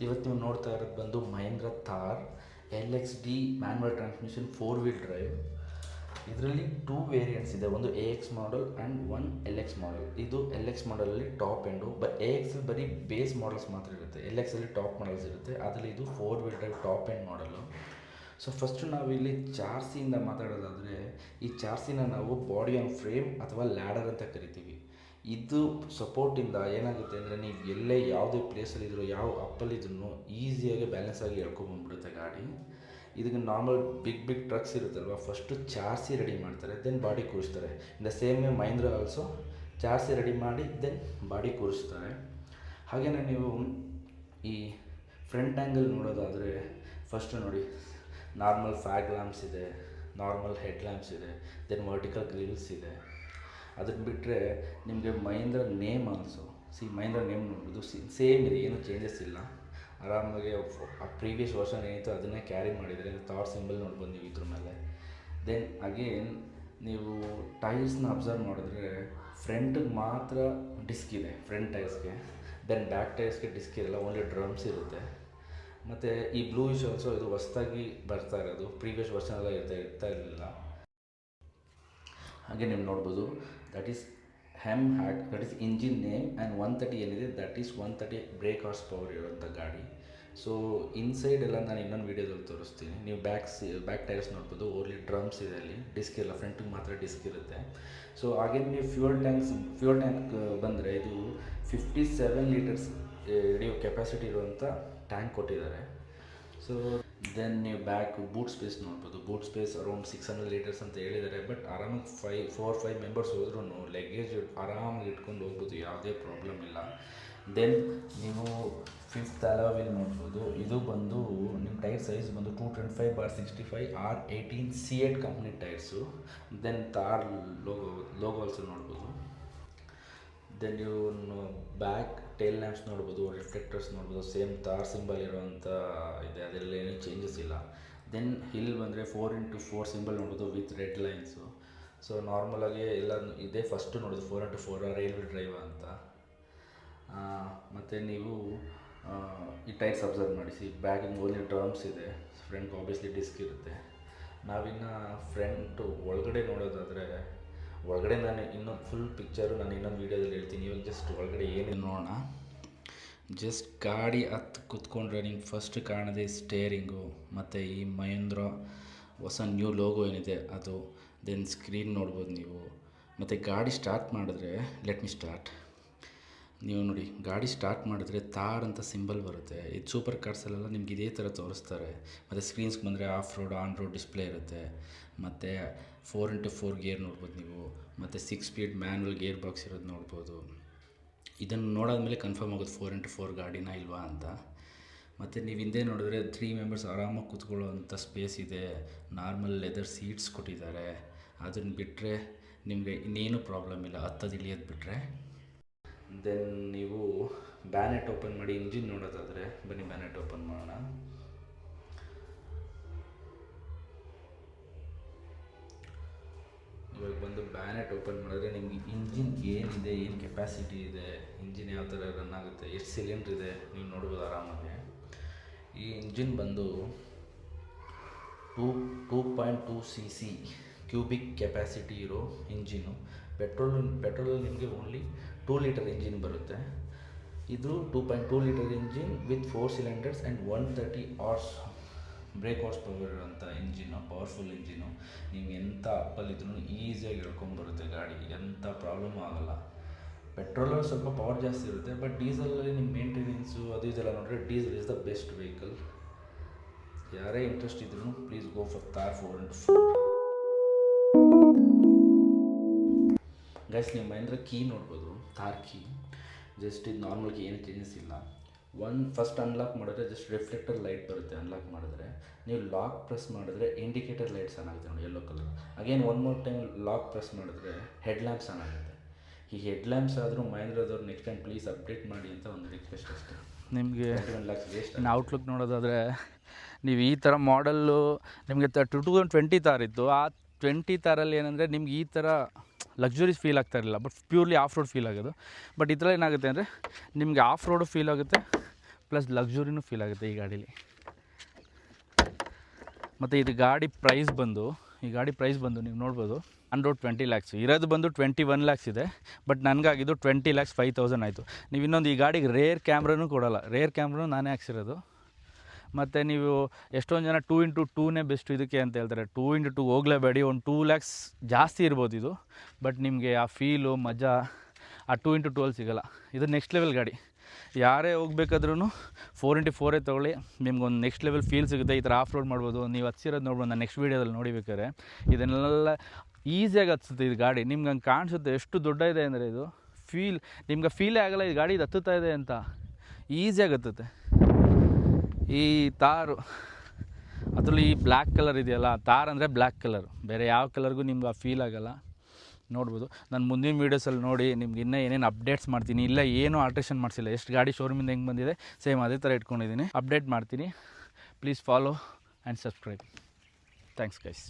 ಇವತ್ತು ನೀವು ನೋಡ್ತಾ ಇರೋದು ಬಂದು Mahindra Thar LXD manual transmission 4-wheel drive. ಇದರಲ್ಲಿ 2 ವೇರಿಯಂಟ್ಸ್ ಇದೆ, ಒಂದು AX model and one LX model. ಇದು LX ಮಾಡಲಲ್ಲಿ ಟಾಪ್ ಎಂಡು, AX ಬರೀ ಬೇಸ್ ಮಾಡಲ್ಸ್ ಮಾತ್ರ ಇರುತ್ತೆ, LXಲ್ಲಿ ಟಾಪ್ ಮಾಡಲ್ಸ್ ಇರುತ್ತೆ. ಅದರಲ್ಲಿ ಇದು 4-wheel drive top end model. So first ನಾವಿಲ್ಲಿ ಚಾರ್ಸಿಯಿಂದ ಮಾತಾಡೋದಾದರೆ, ಈ ಚಾರ್ಸಿನ ನಾವು ಬಾಡಿ ಆನ್ ಫ್ರೇಮ್ ಅಥವಾ ಲ್ಯಾಡರ್ ಅಂತ ಕರಿತೀವಿ. ಇದು ಸಪೋರ್ಟಿಂದ ಏನಾಗುತ್ತೆ ಅಂದರೆ, ನೀವು ಎಲ್ಲೇ ಯಾವುದೇ ಪ್ಲೇಸಲ್ಲಿದ್ದರೂ, ಯಾವ ಅಪ್ಪಲ್ಲಿದ್ರೂ ಈಸಿಯಾಗಿ ಬ್ಯಾಲೆನ್ಸ್ ಆಗಿ ಎಳ್ಕೊಂಬಂದ್ಬಿಡುತ್ತೆ ಗಾಡಿ. ಇದಕ್ಕೆ ನಾರ್ಮಲ್ ಬಿಗ್ ಟ್ರಕ್ಸ್ ಇರುತ್ತಲ್ವ, ಫಸ್ಟು ಚಾರ್ಸಿ ರೆಡಿ ಮಾಡ್ತಾರೆ, ದೆನ್ ಬಾಡಿ ಕೂರಿಸ್ತಾರೆ. In the same way Mahindra also ಚಾರ್ಸಿ ರೆಡಿ ಮಾಡಿ ದೆನ್ ಬಾಡಿ ಕೂರಿಸ್ತಾರೆ. ಹಾಗೆಯೇ ನೀವು ಈ ಫ್ರಂಟ್ ಆ್ಯಂಗಲ್ ನೋಡೋದಾದರೆ, ಫಸ್ಟು ನೋಡಿ, ನಾರ್ಮಲ್ ಫ್ಯಾಗ್ ಲ್ಯಾಂಪ್ಸ್ ಇದೆ, ನಾರ್ಮಲ್ ಹೆಡ್ ಲ್ಯಾಂಪ್ಸ್ ಇದೆ, ದೆನ್ ವರ್ಟಿಕಲ್ ಗ್ರಿಲ್ಸ್ ಇದೆ. ಅದನ್ನು ಬಿಟ್ಟರೆ ನಿಮಗೆ Mahindra name also, Mahindra name ನೋಡ್ಬೋದು, ಸೇಮ್ ಇದೆ, ಏನೂ ಚೇಂಜಸ್ ಇಲ್ಲ. ಆರಾಮಾಗಿ ಆ ಪ್ರೀವಿಯಸ್ ವರ್ಷನ್ ಏನಿತ್ತು ಅದನ್ನೇ ಕ್ಯಾರಿ ಮಾಡಿದರೆ. ಥಾರ್ ಸಿಂಬಲ್ ನೋಡ್ಬೋದು ನೀವು ಇದ್ರ ಮೇಲೆ. ದೆನ್ ಅಗೇನ್ ನೀವು ಟೈರ್ಸ್ನ ಅಬ್ಸರ್ವ್ ಮಾಡಿದ್ರೆ, ಫ್ರಂಟಿಗೆ ಮಾತ್ರ ಡಿಸ್ಕ್ ಇದೆ ಫ್ರಂಟ್ ಟೈರ್ಸ್ಗೆ, ದೆನ್ ಬ್ಯಾಕ್ ಟೈರ್ಸ್ಗೆ ಡಿಸ್ಕ್ ಇರಲ್ಲ, ಓನ್ಲಿ ಡ್ರಮ್ಸ್ ಇರುತ್ತೆ. ಮತ್ತು ಈ ಬ್ಲೂ ಇಶ್ ಆಲ್ಸೋ ಇದು ಹೊಸ್ದಾಗಿ ಬರ್ತಾ ಇರೋದು, ಪ್ರೀವಿಯಸ್ ವರ್ಷನೆಲ್ಲ ಇರ್ತಾ ಇರಲಿಲ್ಲ. ಹಾಗೆ ನೀವು ನೋಡ್ಬೋದು, ದಟ್ ಈಸ್ ಹೆಮ್ ಹ್ಯಾಟ್, that is engine name. And 130 ಏನಿದೆ, that is 130 brake horse power ಇರೋಂಥ ಗಾಡಿ. ಸೊ ಇನ್ಸೈಡ್ ಎಲ್ಲ ನಾನು ಇನ್ನೊಂದು ವೀಡಿಯೋದಲ್ಲಿ ತೋರಿಸ್ತೀನಿ. ನೀವು ಬ್ಯಾಕ್ ಟೈರ್ಸ್ ನೋಡ್ಬೋದು, ಓನ್ಲಿ ಡ್ರಮ್ಸ್ ಇದೆ, ಅಲ್ಲಿ ಡಿಸ್ಕ್ ಇಲ್ಲ, ಫ್ರಂಟಿಗೆ ಮಾತ್ರ ಡಿಸ್ಕ್ ಇರುತ್ತೆ. ಸೊ ಹಾಗೆ ನೀವು ಫ್ಯೂಯಲ್ ಟ್ಯಾಂಕ್ ಬಂದರೆ, ಇದು 57 ಲೀಟರ್ಸ್ ಹಿಡಿಯೋ ಕೆಪಾಸಿಟಿ ಇರುವಂಥ ಟ್ಯಾಂಕ್ ಕೊಟ್ಟಿದ್ದಾರೆ. ಸೊ ದೆನ್ ನೀವು ಬೂಟ್ ಸ್ಪೇಸ್ ನೋಡ್ಬೋದು, ಬೂಟ್ ಸ್ಪೇಸ್ ಅರೌಂಡ್ 600 ಲೀಟರ್ಸ್ ಅಂತ ಹೇಳಿದ್ದಾರೆ. ಬಟ್ ಆರಾಮಾಗಿ 4-5 ಮೆಂಬರ್ಸ್ ಹೋದ್ರೂ ಲಗೇಜ್ ಆರಾಮಾಗಿ ಇಟ್ಕೊಂಡು ಹೋಗ್ಬೋದು, ಯಾವುದೇ ಪ್ರಾಬ್ಲಮ್ ಇಲ್ಲ. ದೆನ್ ನೀವು 5th ಅಲಾಯ್ ವೀಲ್ ನೋಡ್ಬೋದು. ಇದು ಬಂದು ನಿಮ್ಮ ಟೈರ್ ಸೈಜ್ ಬಂದು 225/65 R18 C8 company tyres. Then Thar logo also ನೋಡ್ಬೋದು. ದೆನ್ ನೀವು ಬ್ಯಾಕ್ ಟೇಲ್ ಲ್ಯಾಂಪ್ಸ್ ನೋಡ್ಬೋದು, ರಿಫ್ಲೆಕ್ಟರ್ಸ್ ನೋಡ್ಬೋದು, ಸೇಮ್ ಥಾರ್ ಸಿಂಬಲ್ ಇರೋವಂಥ ಇದೆ, ಅದರಲ್ಲಿ ಏನೂ ಚೇಂಜಸ್ ಇಲ್ಲ. ದೆನ್ ಹಿಲ್ ಬಂದರೆ 4x4 ಸಿಂಬಲ್ ನೋಡ್ಬೋದು ವಿತ್ ರೆಡ್ ಲೈನ್ಸು. ಸೊ ನಾರ್ಮಲಾಗಿ ಎಲ್ಲ ಇದೇ ಫಸ್ಟು ನೋಡೋದು 4x4 ರೈಲ್ವೆ ಡ್ರೈವ್ ಅಂತ. ಮತ್ತು ನೀವು ಈ ಟೈರ್ಸ್ ಅಬ್ಸರ್ವ್ ಮಾಡಿಸಿ, ಬ್ಯಾಗಿಂಗ್ ಓನ್ಲಿ ಡ್ರಮ್ಸ್ ಇದೆ, ಫ್ರಂಟ್ ಆಬ್ವಿಯಸ್ಲಿ ಡಿಸ್ಕ್ ಇರುತ್ತೆ. ನಾವಿನ್ನು ಫ್ರಂಟು ಒಳಗಡೆ ನೋಡೋದಾದರೆ, ಒಳಗಡೆ ನಾನು ಇನ್ನೊಂದು ಫುಲ್ ಪಿಕ್ಚರು ನಾನು ಇನ್ನೊಂದು ವೀಡಿಯೋದಲ್ಲಿ ಹೇಳ್ತೀನಿ. ಇವಾಗ ಜಸ್ಟ್ ಒಳಗಡೆ ಏನೇನು ನೋಡೋಣ. ಜಸ್ಟ್ ಗಾಡಿ ಹತ್ತು ಕುತ್ಕೊಂಡ್ರೆ ನಿಮ್ಗೆ ಫಸ್ಟ್ ಕಾಣೋದೇ ಸ್ಟೇರಿಂಗು, ಮತ್ತು ಈ ಮಹೇಂದ್ರ ಹೊಸ ನ್ಯೂ ಲೋಗೋ ಏನಿದೆ ಅದು. ದೆನ್ ಸ್ಕ್ರೀನ್ ನೋಡ್ಬೋದು ನೀವು. ಮತ್ತು ಗಾಡಿ ಸ್ಟಾರ್ಟ್ ಮಾಡಿದ್ರೆ, ಲೆಟ್ ಮಿ ಸ್ಟಾರ್ಟ್. ನೀವು ನೋಡಿ, ಗಾಡಿ ಸ್ಟಾರ್ಟ್ ಮಾಡಿದ್ರೆ ಥಾರ್ ಅಂತ ಸಿಂಬಲ್ ಬರುತ್ತೆ. ಇದು ಸೂಪರ್ ಕಾರ್ಸಲ್ಲೆಲ್ಲ ನಿಮ್ಗೆ ಇದೇ ಥರ ತೋರಿಸ್ತಾರೆ. ಮತ್ತು ಸ್ಕ್ರೀನ್ಸ್ಗೆ ಬಂದರೆ of road, on road display ಇರುತ್ತೆ. ಮತ್ತು 4x4 ಗೇರ್ ನೋಡ್ಬೋದು ನೀವು. ಮತ್ತು 6 ಸ್ಪೀಡ್ ಮ್ಯಾನ್ಯಲ್ ಗೇರ್ ಬಾಕ್ಸ್ ಇರೋದು ನೋಡ್ಬೋದು. ಇದನ್ನು ನೋಡಾದ್ಮೇಲೆ ಕನ್ಫರ್ಮ್ ಆಗೋದು 4x4 ಗಾಡಿನ ಇಲ್ವಾ ಅಂತ. ಮತ್ತು ನೀವು ಹಿಂದೆ ನೋಡಿದ್ರೆ 3 ಮೆಂಬರ್ಸ್ ಆರಾಮಾಗಿ ಕೂತ್ಕೊಳ್ಳೋ ಅಂಥ ಸ್ಪೇಸ್ ಇದೆ. ನಾರ್ಮಲ್ ಲೆದರ್ ಸೀಟ್ಸ್ ಕೊಟ್ಟಿದ್ದಾರೆ. ಅದನ್ನು ಬಿಟ್ಟರೆ ನಿಮಗೆ ಇನ್ನೇನು ಪ್ರಾಬ್ಲಮ್ ಇಲ್ಲ, ಹತ್ತದು ಇಳಿಯೋದು ಬಿಟ್ಟರೆ. ದೆನ್ ನೀವು ಬ್ಯಾನೆಟ್ ಓಪನ್ ಮಾಡಿ ಇಂಜಿನ್ ನೋಡೋದಾದರೆ, ಬನ್ನಿ ಬ್ಯಾನೆಟ್ ಓಪನ್ ಮಾಡೋಣ. ಇವಾಗ ಬಂದು ಬ್ಯಾನೆಟ್ ಓಪನ್ ಮಾಡಿದ್ರೆ ನಿಮಗೆ ಇಂಜಿನ್ ಏನಿದೆ, ಏನು ಕೆಪಾಸಿಟಿ ಇದೆ, ಇಂಜಿನ್ ಯಾವ ಥರ ರನ್ ಆಗುತ್ತೆ, ಎಷ್ಟು ಸಿಲಿಂಡ್ರ್ ಇದೆ ನೀವು ನೋಡ್ಬೋದು ಆರಾಮಾಗಿ. ಈ ಇಂಜಿನ್ ಬಂದು 2.2 cc ಕ್ಯೂಬಿಕ್ ಕೆಪಾಸಿಟಿ ಇರೋ ಇಂಜಿನು. ಪೆಟ್ರೋಲ್ ನಿಮಗೆ ಓನ್ಲಿ 2 ಲೀಟರ್ ಇಂಜಿನ್ ಬರುತ್ತೆ. ಇದು 2.2 litre engine with 4 cylinders and 130 horse brake horse power ಇರೋಂಥ ಇಂಜಿನ್ನು, ಪವರ್ಫುಲ್ ಇಂಜಿನು. ನೀವು ಎಂಥ ಅಪ್ಪಲ್ಲಿದ್ರೂ ಈಸಿಯಾಗಿ ಎಳ್ಕೊಂಬರುತ್ತೆ ಗಾಡಿ, ಎಂಥ ಪ್ರಾಬ್ಲಮ್ಮು ಆಗೋಲ್ಲ. ಪೆಟ್ರೋಲಲ್ಲಿ ಸ್ವಲ್ಪ ಪವರ್ ಜಾಸ್ತಿ ಇರುತ್ತೆ, ಬಟ್ ಡೀಸೆಲಲ್ಲಿ ನಿಮ್ಮ ಮೇಂಟೆನೆನ್ಸು ಅದು ಇದೆಲ್ಲ ನೋಡಿದ್ರೆ diesel is the best vehicle. ಯಾರೇ ಇಂಟ್ರೆಸ್ಟ್ ಇದ್ರೂ please go for Thar 4x4. Guys, ನೀವು ಮಹೇಂದ್ರ ಕೀ ನೋಡ್ಬೋದು, ಥಾರ್ ಕೀ. ಜಸ್ಟ್ ಇದು ನಾರ್ಮಲ್ ಕೀ, ಏನು ಚೇಂಜಸ್ ಇಲ್ಲ. ಫಸ್ಟ್ ಅನ್ಲಾಕ್ ಮಾಡಿದ್ರೆ ಜಸ್ಟ್ ರಿಫ್ಲೆಕ್ಟರ್ ಲೈಟ್ ಬರುತ್ತೆ. ಅನ್ಲಾಕ್ ಮಾಡಿದ್ರೆ ನೀವು ಲಾಕ್ ಪ್ರೆಸ್ ಮಾಡಿದ್ರೆ ಇಂಡಿಕೇಟರ್ ಲೈಟ್ಸ್ ಆನ್ ಆಗುತ್ತೆ ನೋಡಿ, yellow colour. Again one more time lock press ಮಾಡಿದ್ರೆ ಹೆಡ್ ಲ್ಯಾಂಪ್ಸ್ ಆನ್ ಆಗುತ್ತೆ. ಈ ಹೆಡ್ ಲ್ಯಾಂಪ್ಸ್ ಆದರೂ ಮಹೇಂದ್ರದವ್ರು ನೆಕ್ಸ್ಟ್ ಟೈಮ್ ಪ್ಲೀಸ್ ಅಪ್ಡೇಟ್ ಮಾಡಿ ಅಂತ ಒಂದು ರಿಕ್ವೆಸ್ಟ್ ಅಷ್ಟೇ. ನಿಮಗೆ ಇನ್ನು ಔಟ್ಲುಕ್ ನೋಡೋದಾದರೆ, ನೀವು ಈ ಥರ ಮಾಡಲ್ಲು ನಿಮಗೆ 2020 ಥಾರ್ ಇತ್ತು. ಆ 20 ಥಾರಲ್ಲಿ ಏನಂದರೆ ನಿಮ್ಗೆ ಈ ಥರ ಲಕ್ಸುರೀಸ್ ಫೀಲ್ ಆಗ್ತಾ ಇರಲಿಲ್ಲ, but purely of road feel ಆಗೋದು. ಬಟ್ ಇದರಲ್ಲಿ ಏನಾಗುತ್ತೆ ಅಂದರೆ ನಿಮಗೆ ಆಫ್ ರೋಡು ಫೀಲ್ ಆಗುತ್ತೆ, ಪ್ಲಸ್ ಲಕ್ಸುರಿನೂ ಫೀಲ್ ಆಗುತ್ತೆ ಈ ಗಾಡೀಲಿ. ಮತ್ತು ಇದು ಗಾಡಿ ಪ್ರೈಸ್ ಬಂದು ನೀವು ನೋಡ್ಬೋದು ಅಂಡರ್ 20 lakhs. ಇರೋದು ಬಂದು 21 lakhs ಇದೆ, ಬಟ್ ನನಗಾಗಿದ್ದು 20 lakhs 5,000 ಆಯಿತು. ನೀವು ಇನ್ನೊಂದು ಈ ಗಾಡಿಗೆ ರೇರ್ ಕ್ಯಾಮ್ರಾನೂ ಕೊಡೋಲ್ಲ, ರೇರ್ ಕ್ಯಾಮ್ರಾನು ನಾನೇ ಹಾಕ್ಸಿರೋದು. ಮತ್ತು ನೀವು ಎಷ್ಟೊಂದು ಜನ 2x2ನೇ ಬೆಸ್ಟ್ ಇದಕ್ಕೆ ಅಂತ ಹೇಳ್ತಾರೆ. 2x2 ಹೋಗಲೇಬೇಡಿ, ಒಂದು 2 lakhs ಜಾಸ್ತಿ ಇರ್ಬೋದು ಇದು, ಬಟ್ ನಿಮಗೆ ಆ ಫೀಲು ಮಜಾ ಆ 2x2 ಸಿಗೋಲ್ಲ. ಇದು ನೆಕ್ಸ್ಟ್ ಲೆವೆಲ್ ಗಾಡಿ. ಯಾರೇ ಹೋಗ್ಬೇಕಾದ್ರೂ 4x4 ತೊಗೊಳ್ಳಿ, ನಿಮ್ಗೊಂದು ನೆಕ್ಸ್ಟ್ ಲೆವೆಲ್ ಫೀಲ್ ಸಿಗುತ್ತೆ. ಈ ಥರ ಆಫ್ ರೋಡ್ ಮಾಡ್ಬೋದು. ನೀವು ಹಚ್ಚಿರೋದು ನೋಡ್ಬೋದು, ನಾನು ನೆಕ್ಸ್ಟ್ ವೀಡಿಯೋದಲ್ಲಿ ನೋಡಿಬೇಕಾದ್ರೆ ಇದನ್ನೆಲ್ಲ ಈಸಿಯಾಗಿ ಹತ್ತುತ್ತೆ ಇದು ಗಾಡಿ. ನಿಮ್ಗೆ ಹಂಗೆ ಕಾಣಿಸುತ್ತೆ ಎಷ್ಟು ದೊಡ್ಡ ಇದೆ ಅಂದರೆ ಇದು ನಿಮ್ಗೆ ಫೀಲೇ ಆಗೋಲ್ಲ ಈ ಗಾಡಿ ಇದು ಹತ್ತುತ್ತಾ ಇದೆ ಅಂತ. ಈಸಿಯಾಗಿ ಹತ್ತುತ್ತೆ. ಈ ತಾರು ಅದರಲ್ಲಿ ಈ ಬ್ಲ್ಯಾಕ್ ಕಲರ್ ಇದೆಯಲ್ಲ, ತಾರ್ ಅಂದರೆ ಬ್ಲ್ಯಾಕ್ ಕಲರ್, ಬೇರೆ ಯಾವ ಕಲರ್ಗೂ ನಿಮ್ಗೆ ಆ ಫೀಲ್ ಆಗೋಲ್ಲ. ನೋಡ್ಬೋದು. ನಾನು ಮುಂದಿನ ವೀಡಿಯೋಸಲ್ಲಿ ನೋಡಿ ನಿಮ್ಗೆ ಇನ್ನೂ ಏನೇನು ಅಪ್ಡೇಟ್ಸ್ ಮಾಡ್ತೀನಿ. ಇಲ್ಲ ಏನೂ ಆಲ್ಟ್ರೇಷನ್ ಮಾಡಿಸಿಲ್ಲ, ಎಷ್ಟು ಗಾಡಿ ಶೋರೂಮಿಂದ ಹೆಂಗೆ ಬಂದಿದೆ ಸೇಮ್ ಅದೇ ಥರ ಇಟ್ಕೊಂಡಿದ್ದೀನಿ. ಅಪ್ಡೇಟ್ ಮಾಡ್ತೀನಿ. Please follow and subscribe. Thanks guys.